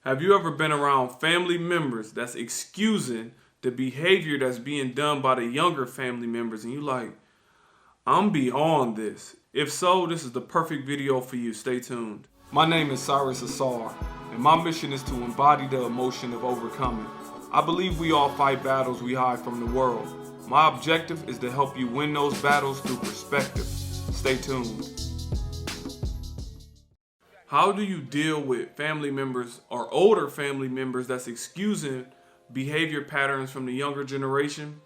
Have you ever been around family members that's excusing the behavior that's being done by the younger family members and you like, I'm beyond this? If so, this is the perfect video for you. Stay tuned. My name is Cyrus Ausar, and my mission is to embody the emotion of overcoming. I believe we all fight battles we hide from the world. My objective is to help you win those battles through perspective. Stay tuned. How do you deal with family members or older family members that's excusing behavior patterns from the younger generation?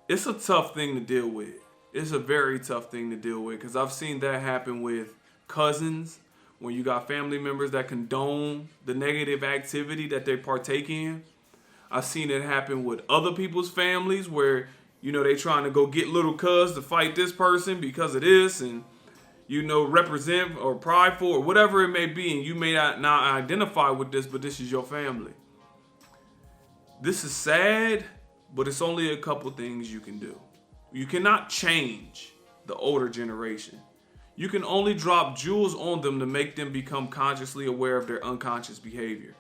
It's a tough thing to deal with. It's a very tough thing to deal with because I've seen that happen with cousins, when you got family members that condone the negative activity that they partake in. I've seen it happen with other people's families where, they trying to go get little cuz to fight this person because of this and, represent or prideful or whatever it may be. And you may not identify with this, but this is your family. This is sad, but it's only a couple things you can do. You cannot change the older generation. You can only drop jewels on them to make them become consciously aware of their unconscious behavior.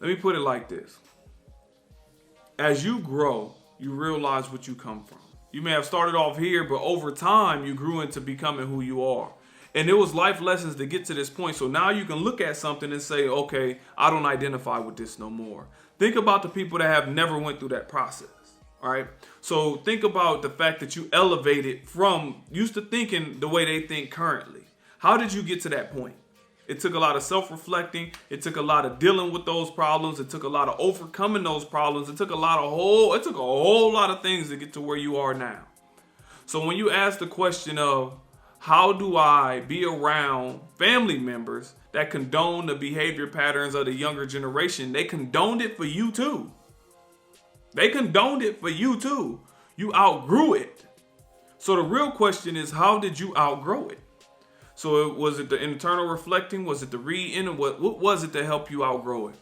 Let me put it like this. As you grow, you realize what you come from. You may have started off here, but over time, you grew into becoming who you are. And it was life lessons to get to this point. So now you can look at something and say, okay, I don't identify with this no more. Think about the people that have never went through that process. All right. So think about the fact that you elevated from used to thinking the way they think currently. How did you get to that point? It took a lot of self-reflecting. It took a lot of dealing with those problems. It took a lot of overcoming those problems. It took a whole lot of things to get to where you are now. So when you ask the question of how do I be around family members that condone the behavior patterns of the younger generation, they condoned it for you too. They condoned it for you too. You outgrew it. So the real question is, how did you outgrow it? So was it the internal reflecting? Was it the reading? What was it to help you outgrow it?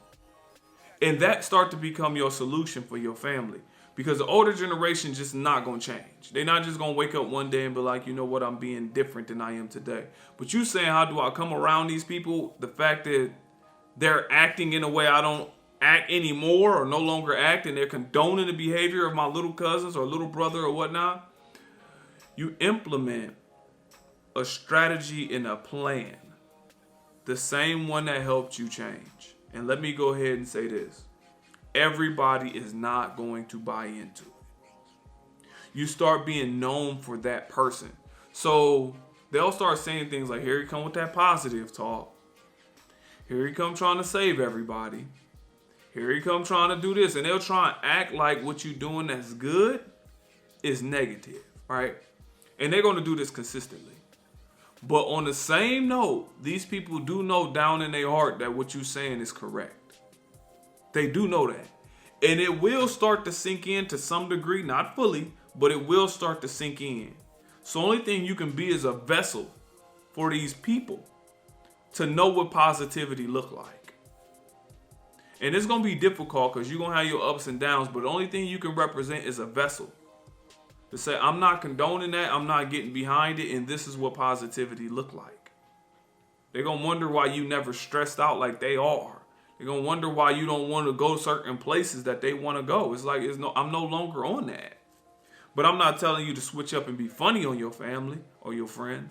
And that start to become your solution for your family. Because the older generation just not going to change. They're not just going to wake up one day and be like, you know what, I'm being different than I am today. But you saying, how do I come around these people? The fact that they're acting in a way I don't act anymore or no longer act, and they're condoning the behavior of my little cousins or little brother or whatnot. You implement a strategy and a plan, the same one that helped you change. And let me go ahead and say this. Everybody is not going to buy into it. You start being known for that person. So they'll start saying things like, here he come with that positive talk. Here he come trying to save everybody. Here he come trying to do this. And they'll try and act like what you're doing that's good is negative, right? And they're going to do this consistently. But on the same note, these people do know down in their heart that what you're saying is correct. They do know that. And it will start to sink in to some degree, not fully, but it will start to sink in. So the only thing you can be is a vessel for these people to know what positivity look like. And it's going to be difficult because you're going to have your ups and downs, but the only thing you can represent is a vessel. To say, I'm not condoning that, I'm not getting behind it, and this is what positivity look like. They're going to wonder why you never stressed out like they are. They're going to wonder why you don't want to go certain places that they want to go. It's like, I'm no longer on that. But I'm not telling you to switch up and be funny on your family or your friends.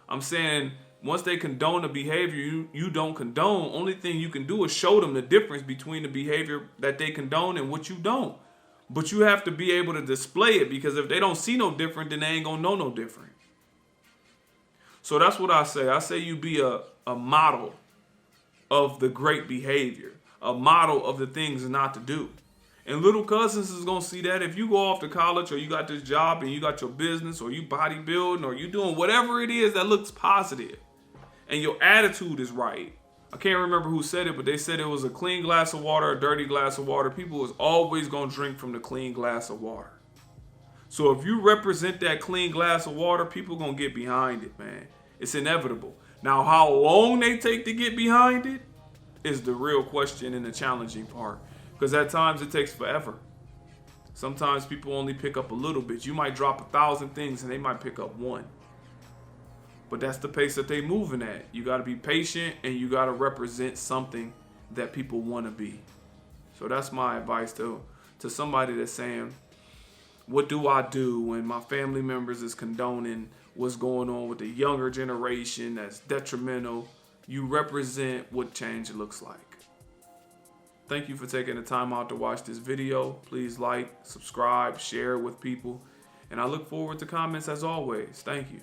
I'm saying once they condone the behavior you don't condone, only thing you can do is show them the difference between the behavior that they condone and what you don't. But you have to be able to display it, because if they don't see no different, then they ain't gonna know no different. So that's what I say. I say you be a model of the great behavior, a model of the things not to do. And little cousins is gonna see that. If you go off to college or you got this job and you got your business or you bodybuilding or you doing whatever it is that looks positive and your attitude is right. I can't remember who said it, but they said it was a clean glass of water, a dirty glass of water. People was always going to drink from the clean glass of water. So if you represent that clean glass of water, people going to get behind it, man. It's inevitable. Now, how long they take to get behind it is the real question and the challenging part. Because at times it takes forever. Sometimes people only pick up a little bit. You might drop 1,000 things and they might pick up one. But that's the pace that they moving at. You got to be patient, and you got to represent something that people want to be. So that's my advice to somebody that's saying, what do I do when my family members is condoning what's going on with the younger generation that's detrimental? You represent what change looks like. Thank you for taking the time out to watch this video. Please like, subscribe, share it with people. And I look forward to comments as always. Thank you.